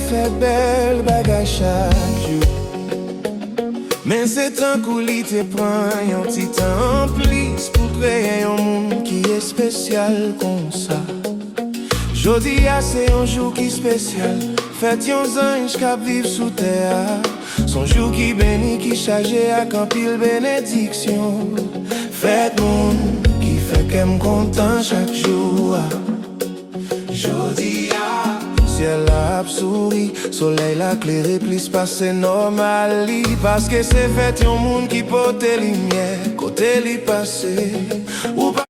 fait belle bagage chaque jour. Mais c'est un coup li te prend un petit temps en plus pour créer un monde qui est spécial comme ça. Jodi a c'est un jour qui spécial. Faites yon ange qui vivent sous terre. Son jour qui béni, qui chargé à camp pile bénédiction. Faites monde qui fait qu'aime content chaque jour. Jodi a ciel a souri, soleil la clairé plus passé normal li. Parce que c'est fait yon monde qui porte lumière, côté li passé ou pas.